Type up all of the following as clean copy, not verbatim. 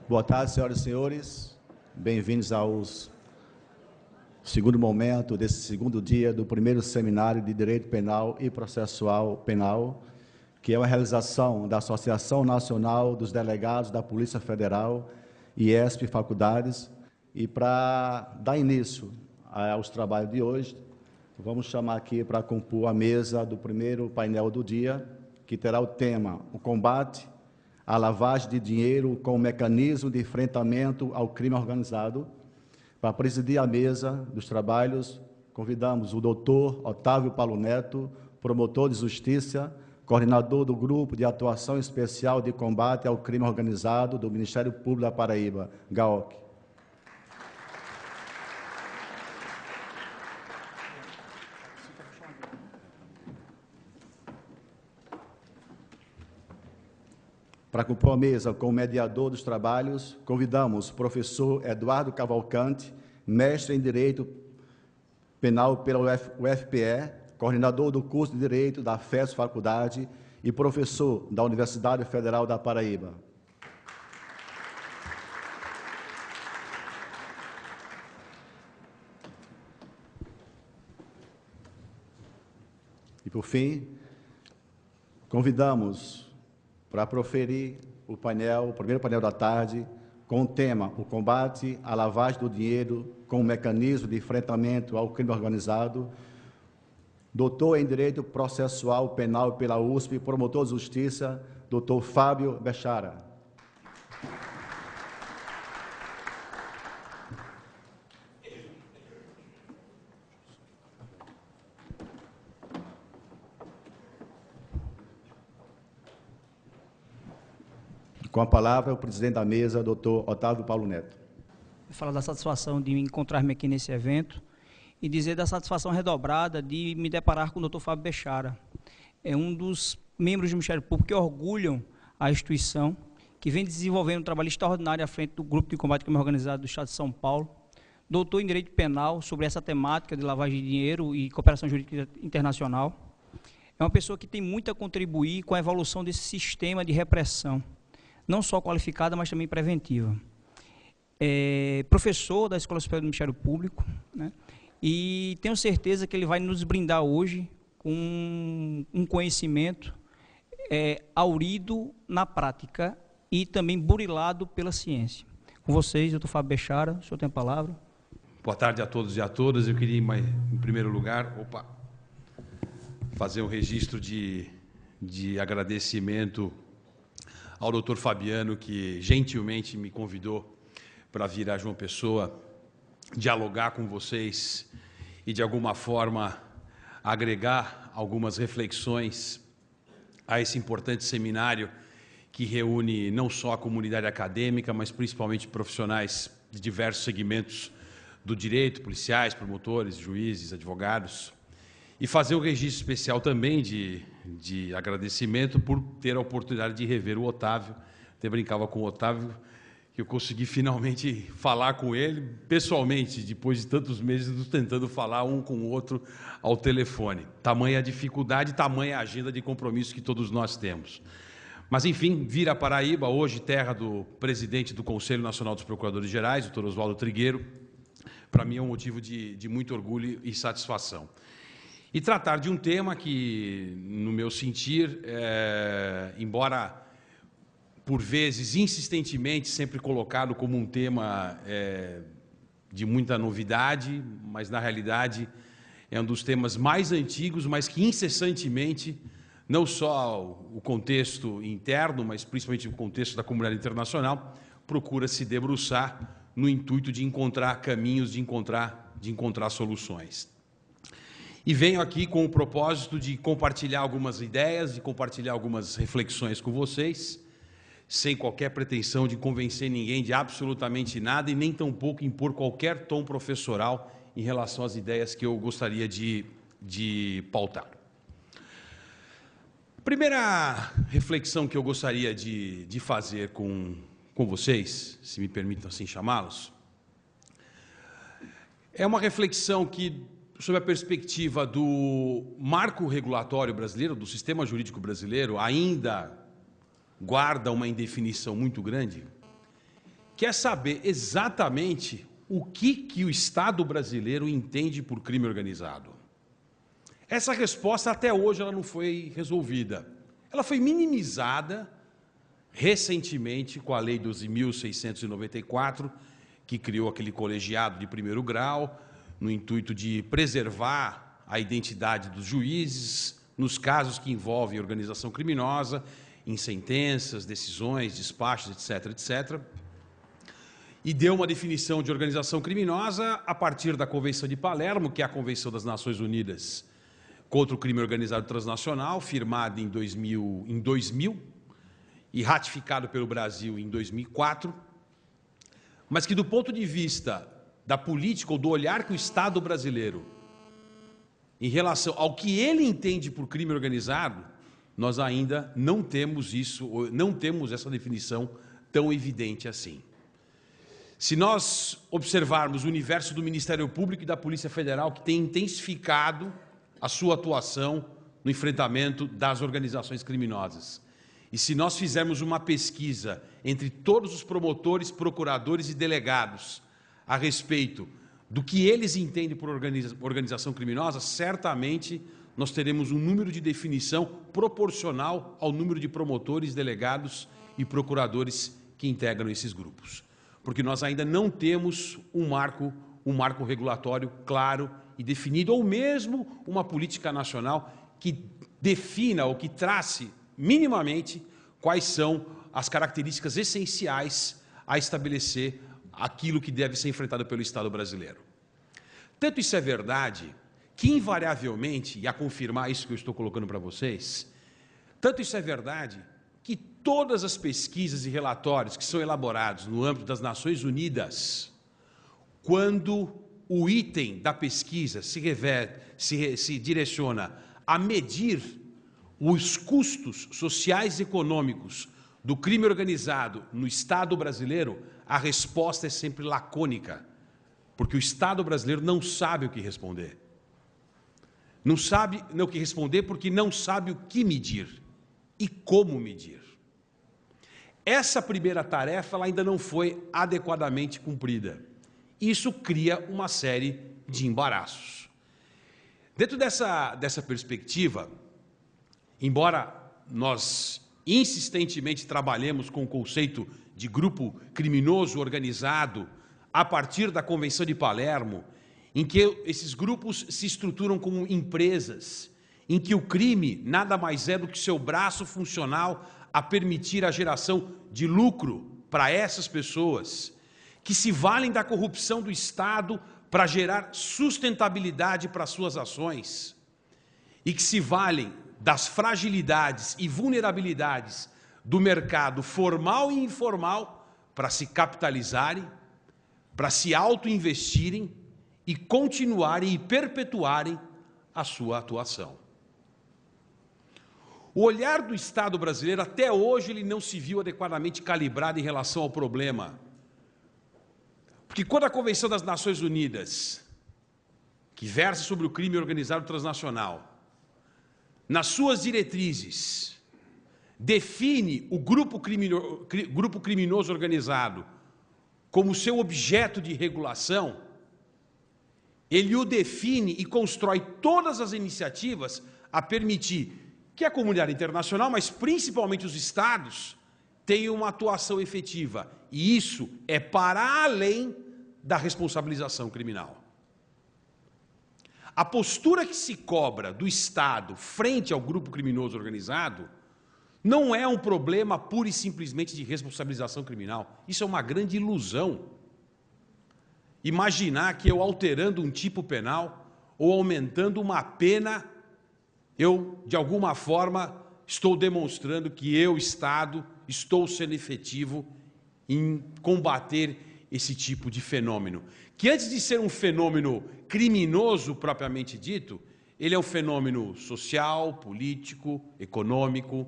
Boa tarde, senhoras e senhores. Bem-vindos ao segundo momento desse segundo dia do primeiro seminário de Direito Penal e Processual Penal, que é uma realização da Associação Nacional dos Delegados da Polícia Federal, IESP Faculdades. E para dar início aos trabalhos de hoje, vamos chamar aqui para compor a mesa do primeiro painel do dia, que terá o tema: o combate à lavagem de dinheiro com o mecanismo de enfrentamento ao crime organizado. Para presidir a mesa dos trabalhos, convidamos o doutor Otávio Paulo Neto, promotor de justiça, coordenador do Grupo de Atuação Especial de Combate ao Crime Organizado do Ministério Público da Paraíba, GAOC. Para compor a mesa com o mediador dos trabalhos, convidamos o professor Eduardo Cavalcante, mestre em Direito Penal pela UFPE, coordenador do curso de Direito da FES Faculdade e professor da Universidade Federal da Paraíba. E, por fim, convidamos para proferir o primeiro painel da tarde, com o tema: o combate à lavagem do dinheiro com o mecanismo de enfrentamento ao crime organizado, doutor em Direito Processual Penal pela USP, promotor de justiça, doutor Fábio Bechara. Com a palavra, o presidente da mesa, doutor Otávio Paulo Neto. Vou falar da satisfação de encontrar-me aqui nesse evento e dizer da satisfação redobrada de me deparar com o doutor Fábio Bechara. É um dos membros do Ministério Público que orgulham a instituição, que vem desenvolvendo um trabalho extraordinário à frente do Grupo de Combate ao Crime Organizado do Estado de São Paulo, doutor em Direito Penal sobre essa temática de lavagem de dinheiro e cooperação jurídica internacional. É uma pessoa que tem muito a contribuir com a evolução desse sistema de repressão, não só qualificada, mas também preventiva. É professor da Escola Superior do Ministério Público, né? E tenho certeza que ele vai nos brindar hoje com um conhecimento aurido na prática e também burilado pela ciência. Com vocês, doutor Fábio Bechara, o senhor tem a palavra. Boa tarde a todos e a todas. Eu queria, em primeiro lugar, fazer um registro de agradecimento ao doutor Fabiano, que gentilmente me convidou para vir a João Pessoa dialogar com vocês e, de alguma forma, agregar algumas reflexões a esse importante seminário que reúne não só a comunidade acadêmica, mas principalmente profissionais de diversos segmentos do direito, policiais, promotores, juízes, advogados. E fazer um registro especial também de agradecimento por ter a oportunidade de rever o Otávio. Até brincava com o Otávio que eu consegui finalmente falar com ele pessoalmente, depois de tantos meses tentando falar um com o outro ao telefone. Tamanha a dificuldade, tamanha a agenda de compromisso que todos nós temos. Mas, enfim, vir à Paraíba, hoje terra do presidente do Conselho Nacional dos Procuradores Gerais, doutor Oswaldo Trigueiro, para mim é um motivo de muito orgulho e satisfação. E tratar de um tema que, no meu sentir, embora por vezes insistentemente sempre colocado como um tema de muita novidade, mas na realidade é um dos temas mais antigos, mas que incessantemente, não só o contexto interno, mas principalmente o contexto da comunidade internacional, procura se debruçar no intuito de encontrar caminhos, de encontrar soluções. E venho aqui com o propósito de compartilhar algumas ideias, de compartilhar algumas reflexões com vocês, sem qualquer pretensão de convencer ninguém de absolutamente nada e nem tampouco impor qualquer tom professoral em relação às ideias que eu gostaria de pautar. A primeira reflexão que eu gostaria de fazer com vocês, se me permitam assim chamá-los, é uma reflexão que, sob a perspectiva do marco regulatório brasileiro, do sistema jurídico brasileiro, ainda guarda uma indefinição muito grande, quer saber exatamente o que o Estado brasileiro entende por crime organizado. Essa resposta, até hoje, ela não foi resolvida. Ela foi minimizada recentemente com a Lei 12.694, que criou aquele colegiado de primeiro grau, no intuito de preservar a identidade dos juízes nos casos que envolvem organização criminosa, em sentenças, decisões, despachos, etc., etc., e deu uma definição de organização criminosa a partir da Convenção de Palermo, que é a Convenção das Nações Unidas contra o Crime Organizado Transnacional, firmada em 2000 e ratificado pelo Brasil em 2004, mas que, do ponto de vista da política ou do olhar que o Estado brasileiro, em relação ao que ele entende por crime organizado, nós ainda não temos isso, não temos essa definição tão evidente assim. Se nós observarmos o universo do Ministério Público e da Polícia Federal, que tem intensificado a sua atuação no enfrentamento das organizações criminosas, e se nós fizermos uma pesquisa entre todos os promotores, procuradores e delegados a respeito do que eles entendem por organização criminosa, certamente nós teremos um número de definição proporcional ao número de promotores, delegados e procuradores que integram esses grupos. Porque nós ainda não temos um marco regulatório claro e definido, ou mesmo uma política nacional que defina ou que trace minimamente quais são as características essenciais a estabelecer aquilo que deve ser enfrentado pelo Estado brasileiro. Tanto isso é verdade que, invariavelmente, e a confirmar isso que eu estou colocando para vocês, tanto isso é verdade que todas as pesquisas e relatórios que são elaborados no âmbito das Nações Unidas, quando o item da pesquisa se direciona a medir os custos sociais e econômicos do crime organizado no Estado brasileiro, a resposta é sempre lacônica, porque o Estado brasileiro não sabe o que responder. Não sabe o que responder porque não sabe o que medir e como medir. Essa primeira tarefa ela ainda não foi adequadamente cumprida. Isso cria uma série de embaraços. Dentro dessa perspectiva, embora nós insistentemente trabalhemos com o conceito de grupo criminoso organizado a partir da Convenção de Palermo, em que esses grupos se estruturam como empresas, em que o crime nada mais é do que seu braço funcional a permitir a geração de lucro para essas pessoas, que se valem da corrupção do Estado para gerar sustentabilidade para suas ações, e que se valem das fragilidades e vulnerabilidades do mercado formal e informal para se capitalizarem, para se auto-investirem e continuarem e perpetuarem a sua atuação. O olhar do Estado brasileiro, até hoje, ele não se viu adequadamente calibrado em relação ao problema. Porque quando a Convenção das Nações Unidas, que versa sobre o crime organizado transnacional, nas suas diretrizes, define o grupo criminoso organizado como seu objeto de regulação, ele o define e constrói todas as iniciativas a permitir que a comunidade internacional, mas principalmente os Estados, tenham uma atuação efetiva. E isso é para além da responsabilização criminal. A postura que se cobra do Estado frente ao grupo criminoso organizado não é um problema pura e simplesmente de responsabilização criminal. Isso é uma grande ilusão. Imaginar que eu, alterando um tipo penal ou aumentando uma pena, eu, de alguma forma, estou demonstrando que eu, Estado, estou sendo efetivo em combater esse tipo de fenômeno. Que antes de ser um fenômeno criminoso propriamente dito, ele é um fenômeno social, político, econômico,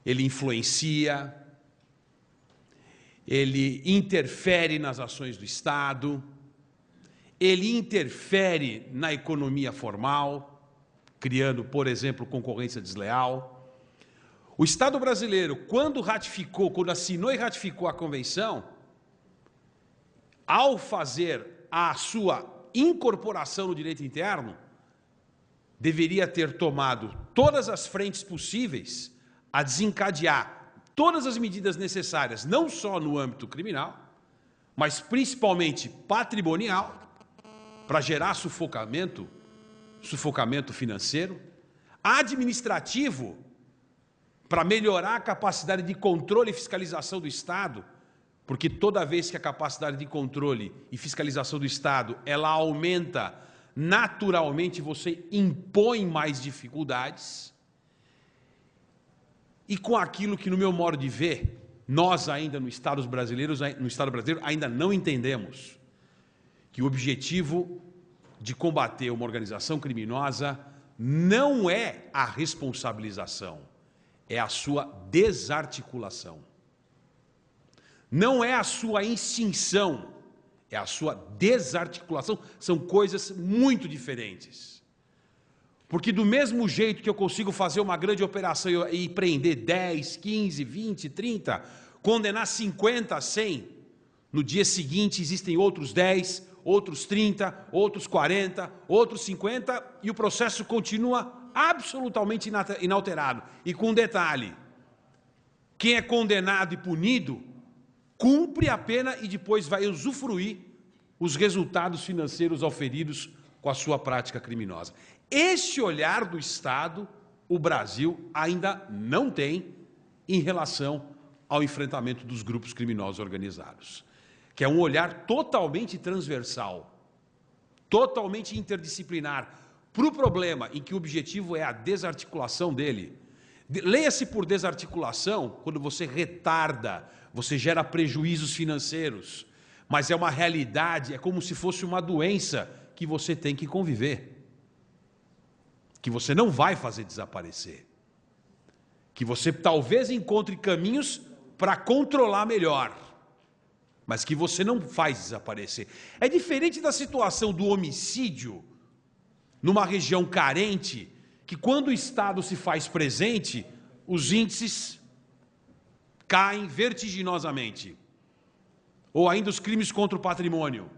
ele influencia, ele interfere nas ações do Estado, ele interfere na economia formal, criando, por exemplo, concorrência desleal. O Estado brasileiro, quando assinou e ratificou a Convenção, ao fazer a sua incorporação no direito interno, deveria ter tomado todas as frentes possíveis a desencadear todas as medidas necessárias, não só no âmbito criminal, mas principalmente patrimonial, para gerar sufocamento financeiro, administrativo, para melhorar a capacidade de controle e fiscalização do Estado, porque toda vez que a capacidade de controle e fiscalização do Estado ela aumenta, naturalmente você impõe mais dificuldades. E com aquilo que, no meu modo de ver, nós ainda no Estado brasileiro ainda não entendemos, que o objetivo de combater uma organização criminosa não é a responsabilização, é a sua desarticulação. Não é a sua extinção, é a sua desarticulação. São coisas muito diferentes. Porque do mesmo jeito que eu consigo fazer uma grande operação e prender 10, 15, 20, 30, condenar 50, 100, no dia seguinte existem outros 10, outros 30, outros 40, outros 50, e o processo continua absolutamente inalterado. E com um detalhe, quem é condenado e punido, cumpre a pena e depois vai usufruir os resultados financeiros auferidos com a sua prática criminosa. Esse olhar do Estado, o Brasil ainda não tem em relação ao enfrentamento dos grupos criminosos organizados, que é um olhar totalmente transversal, totalmente interdisciplinar, para o problema em que o objetivo é a desarticulação dele. Leia-se por desarticulação quando você retarda, você gera prejuízos financeiros, mas é uma realidade, é como se fosse uma doença que você tem que conviver, que você não vai fazer desaparecer, que você talvez encontre caminhos para controlar melhor, mas que você não faz desaparecer. É diferente da situação do homicídio numa região carente, que quando o Estado se faz presente, os índices caem vertiginosamente. Ou ainda os crimes contra o patrimônio.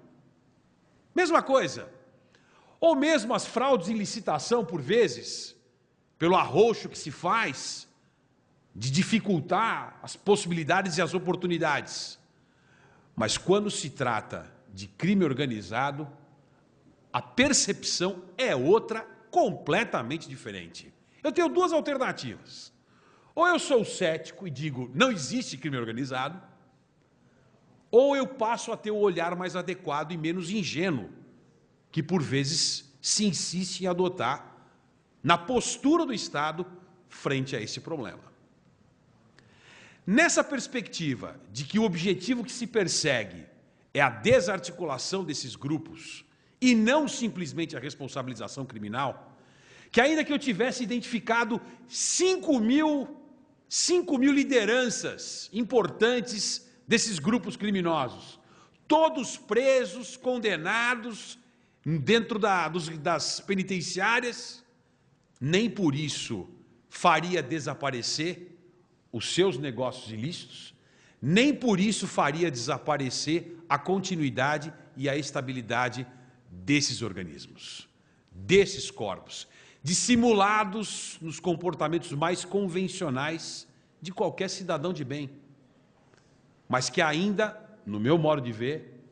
Mesma coisa. Ou mesmo as fraudes em licitação, por vezes, pelo arroxo que se faz, de dificultar as possibilidades e as oportunidades. Mas quando se trata de crime organizado, a percepção é outra, completamente diferente. Eu tenho duas alternativas. Ou eu sou cético e digo, não existe crime organizado, ou eu passo a ter o olhar mais adequado e menos ingênuo, que por vezes se insiste em adotar na postura do Estado frente a esse problema. Nessa perspectiva de que o objetivo que se persegue é a desarticulação desses grupos e não simplesmente a responsabilização criminal, que ainda que eu tivesse identificado 5 mil lideranças importantes desses grupos criminosos, todos presos, condenados dentro das penitenciárias, nem por isso faria desaparecer os seus negócios ilícitos, nem por isso faria desaparecer a continuidade e a estabilidade desses organismos, desses corpos, dissimulados nos comportamentos mais convencionais de qualquer cidadão de bem, mas que ainda, no meu modo de ver,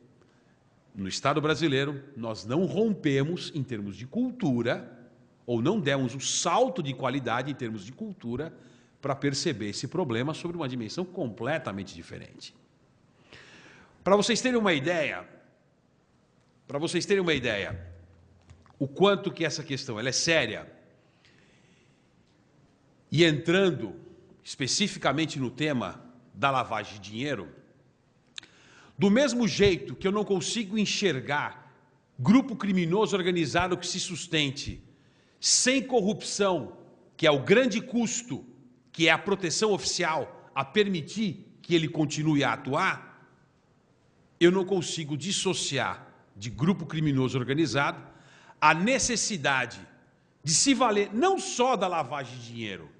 no Estado brasileiro, nós não rompemos em termos de cultura, ou não demos um salto de qualidade em termos de cultura, para perceber esse problema sobre uma dimensão completamente diferente. Para vocês terem uma ideia, o quanto que essa questão ela é séria, e entrando especificamente no tema da lavagem de dinheiro, do mesmo jeito que eu não consigo enxergar grupo criminoso organizado que se sustente sem corrupção, que é o grande custo, que é a proteção oficial, a permitir que ele continue a atuar, eu não consigo dissociar de grupo criminoso organizado a necessidade de se valer não só da lavagem de dinheiro,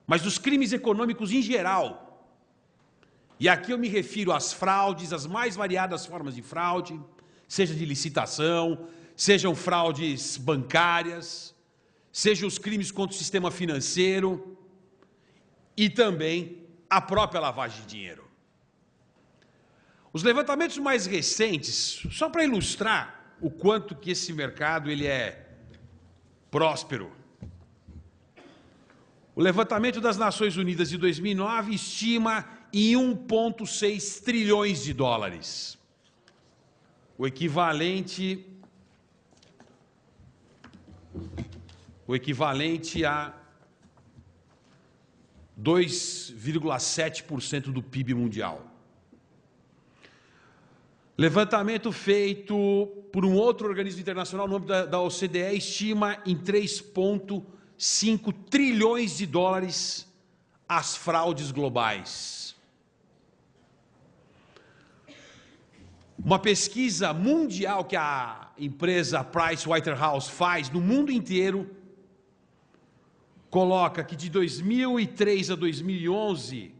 mas dos crimes econômicos em geral, E aqui eu me refiro às fraudes, às mais variadas formas de fraude, seja de licitação, sejam fraudes bancárias, sejam os crimes contra o sistema financeiro e também a própria lavagem de dinheiro. Os levantamentos mais recentes, só para ilustrar o quanto que esse mercado ele é próspero. O levantamento das Nações Unidas de 2009 estima em 1,6 trilhões de dólares, o equivalente a 2,7% do PIB mundial. Levantamento feito por um outro organismo internacional, o nome da OCDE, estima em 3,5 trilhões de dólares as fraudes globais. Uma pesquisa mundial que a empresa Pricewaterhouse faz no mundo inteiro coloca que de 2003 a 2011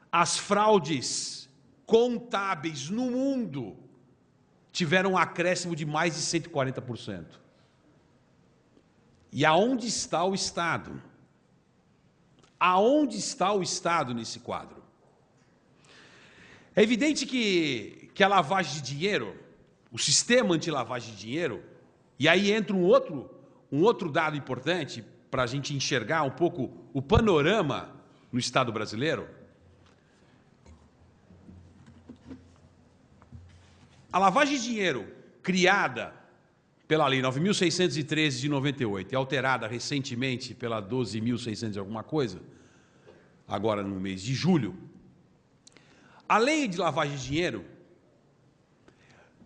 as fraudes contábeis no mundo tiveram um acréscimo de mais de 140%. E aonde está o Estado? Aonde está o Estado nesse quadro? É evidente que a lavagem de dinheiro, o sistema anti-lavagem de dinheiro, e aí entra um outro dado importante para a gente enxergar um pouco o panorama no Estado brasileiro. A lavagem de dinheiro criada pela Lei 9.613 de 98 e alterada recentemente pela 12.600 e alguma coisa, agora no mês de julho, a lei de lavagem de dinheiro,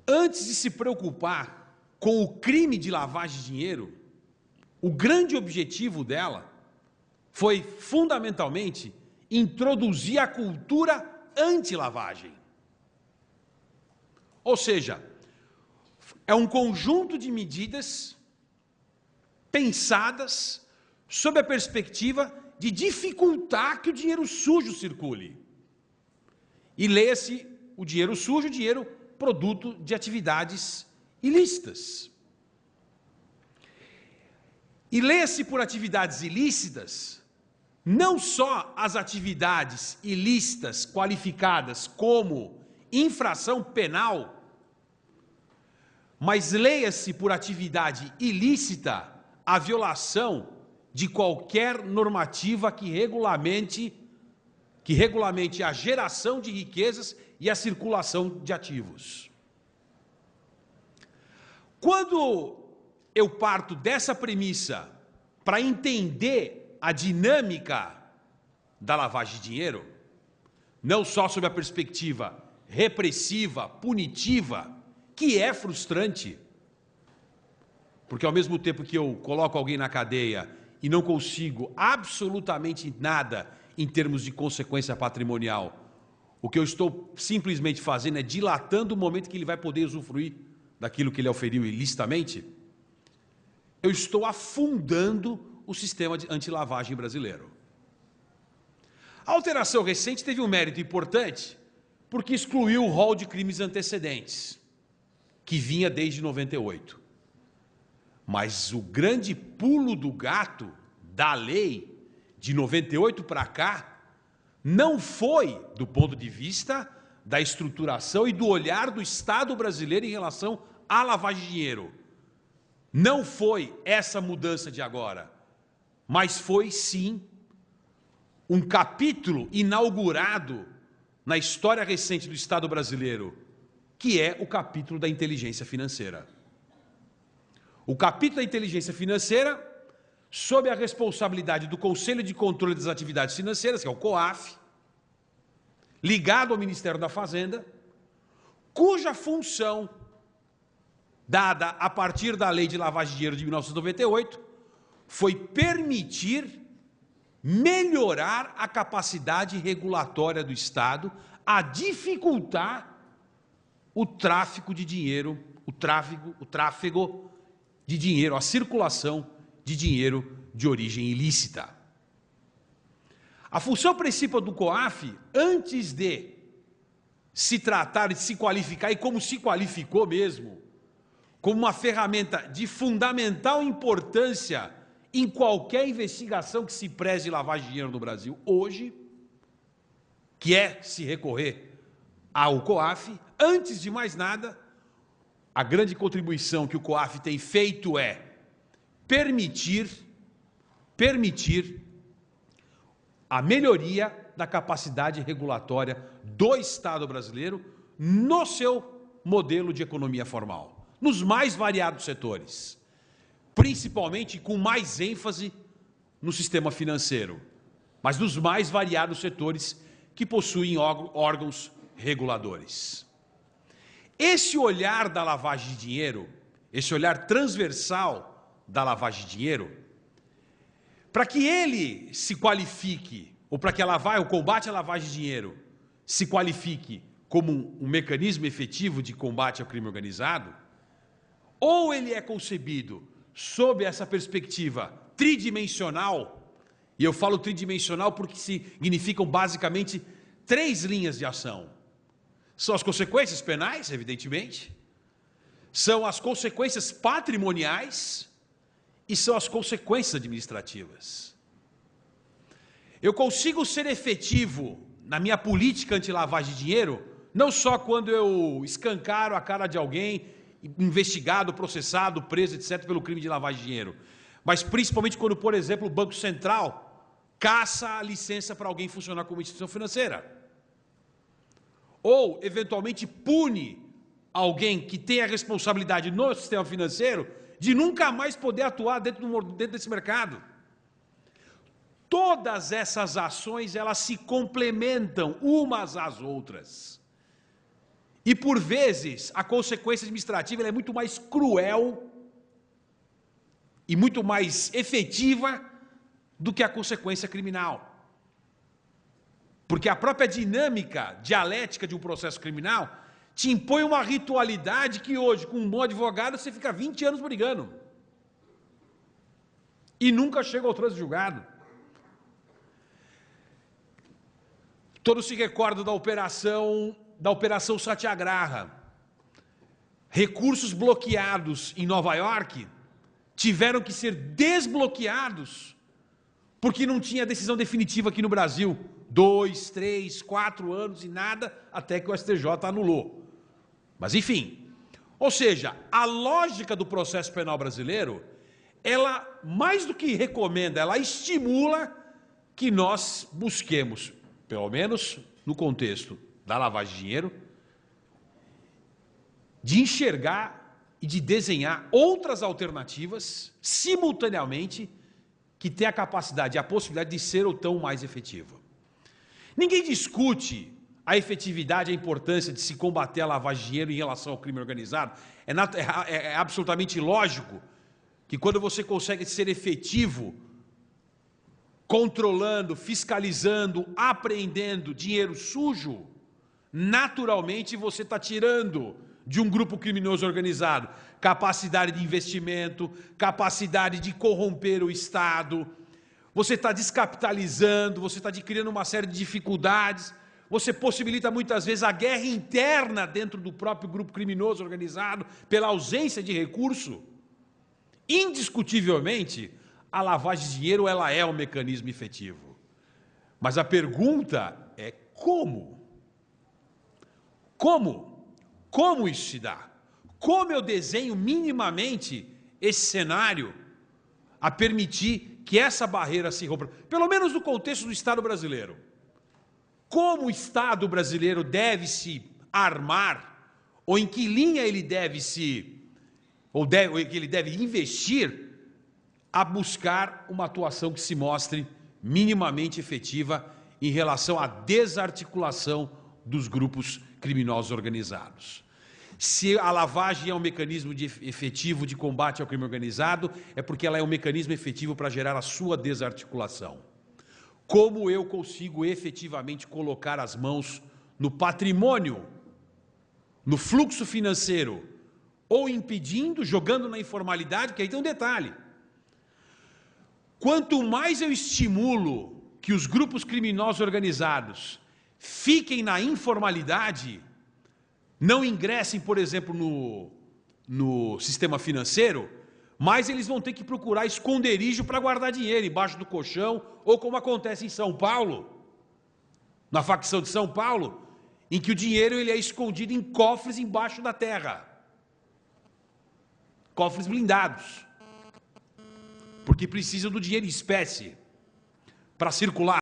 antes de se preocupar com o crime de lavagem de dinheiro, o grande objetivo dela foi, fundamentalmente, introduzir a cultura anti-lavagem. Ou seja, é um conjunto de medidas pensadas sob a perspectiva de dificultar que o dinheiro sujo circule. E leia-se o dinheiro sujo, o dinheiro produto de atividades ilícitas. E leia-se por atividades ilícitas, não só as atividades ilícitas qualificadas como infração penal, mas leia-se por atividade ilícita a violação de qualquer normativa que regulamente a geração de riquezas e a circulação de ativos. Quando eu parto dessa premissa para entender a dinâmica da lavagem de dinheiro, não só sob a perspectiva repressiva, punitiva, que é frustrante, porque ao mesmo tempo que eu coloco alguém na cadeia e não consigo absolutamente nada em termos de consequência patrimonial, o que eu estou simplesmente fazendo é dilatando o momento que ele vai poder usufruir daquilo que ele oferiu ilicitamente, eu estou afundando o sistema de anti-lavagem brasileiro. A alteração recente teve um mérito importante, porque excluiu o rol de crimes antecedentes, que vinha desde 98. Mas o grande pulo do gato da lei de 98 para cá não foi do ponto de vista da estruturação e do olhar do Estado brasileiro em relação à lavagem de dinheiro. Não foi essa mudança de agora, mas foi sim um capítulo inaugurado na história recente do Estado brasileiro, que é o capítulo da inteligência financeira. O capítulo da inteligência financeira, sob a responsabilidade do Conselho de Controle das Atividades Financeiras, que é o COAF, ligado ao Ministério da Fazenda, cuja função, dada a partir da Lei de Lavagem de Dinheiro de 1998, foi permitir melhorar a capacidade regulatória do Estado a dificultar o tráfico de dinheiro, o tráfego de dinheiro, a circulação de dinheiro de origem ilícita. A função principal do COAF, antes de se tratar de se qualificar, e como se qualificou mesmo, como uma ferramenta de fundamental importância em qualquer investigação que se preze lavagem de dinheiro no Brasil hoje, que é se recorrer ao COAF, antes de mais nada, a grande contribuição que o COAF tem feito é permitir a melhoria da capacidade regulatória do Estado brasileiro no seu modelo de economia formal, nos mais variados setores, principalmente com mais ênfase no sistema financeiro, mas nos mais variados setores que possuem órgãos reguladores. Esse olhar da lavagem de dinheiro, esse olhar transversal da lavagem de dinheiro, para que ele se qualifique, ou para que o combate à lavagem de dinheiro se qualifique como um mecanismo efetivo de combate ao crime organizado, ou ele é concebido sob essa perspectiva tridimensional, e eu falo tridimensional porque significam basicamente 3 linhas de ação. São as consequências penais, evidentemente, são as consequências patrimoniais e são as consequências administrativas. Eu consigo ser efetivo na minha política anti-lavagem de dinheiro, não só quando eu escancaro a cara de alguém, investigado, processado, preso, etc., pelo crime de lavagem de dinheiro, mas principalmente quando, por exemplo, o Banco Central caça a licença para alguém funcionar como instituição financeira. Ou, eventualmente, pune alguém que tem a responsabilidade no sistema financeiro de nunca mais poder atuar dentro desse mercado. Todas essas ações, elas se complementam umas às outras. E, por vezes, a consequência administrativa ela é muito mais cruel e muito mais efetiva do que a consequência criminal. Porque a própria dinâmica dialética de um processo criminal te impõe uma ritualidade que hoje, com um bom advogado, você fica 20 anos brigando. E nunca chega ao trânsito julgado. Todos se recordam da operação Satyagraha. Recursos bloqueados em Nova York tiveram que ser desbloqueados porque não tinha decisão definitiva aqui no Brasil. 2, 3, 4 anos e nada, até que o STJ anulou. Mas, enfim, ou seja, a lógica do processo penal brasileiro, ela, mais do que recomenda, ela estimula que nós busquemos, pelo menos no contexto da lavagem de dinheiro, de enxergar e de desenhar outras alternativas, simultaneamente, que têm a capacidade e a possibilidade de ser ou tão mais efetiva. Ninguém discute a efetividade e a importância de se combater a lavagem de dinheiro em relação ao crime organizado. É absolutamente lógico que quando você consegue ser efetivo, controlando, fiscalizando, apreendendo dinheiro sujo, naturalmente você está tirando de um grupo criminoso organizado capacidade de investimento, capacidade de corromper o Estado. Você está descapitalizando, você está criando uma série de dificuldades, você possibilita muitas vezes a guerra interna dentro do próprio grupo criminoso organizado, pela ausência de recurso. Indiscutivelmente, a lavagem de dinheiro ela é um mecanismo efetivo. Mas a pergunta é como? Como isso se dá? Como eu desenho minimamente esse cenário a permitir que essa barreira se rompa, pelo menos no contexto do Estado brasileiro. Como o Estado brasileiro deve se armar, ou em que linha ele deve ele deve investir a buscar uma atuação que se mostre minimamente efetiva em relação à desarticulação dos grupos criminosos organizados. Se a lavagem é um mecanismo efetivo de combate ao crime organizado, é porque ela é um mecanismo efetivo para gerar a sua desarticulação. Como eu consigo efetivamente colocar as mãos no patrimônio, no fluxo financeiro, ou impedindo, jogando na informalidade, que aí tem um detalhe. Quanto mais eu estimulo que os grupos criminosos organizados fiquem na informalidade, não ingressem, por exemplo, no sistema financeiro, mas eles vão ter que procurar esconderijo para guardar dinheiro embaixo do colchão, ou como acontece em São Paulo, na facção de São Paulo, em que o dinheiro ele é escondido em cofres embaixo da terra. Cofres blindados. Porque precisam do dinheiro em espécie para circular.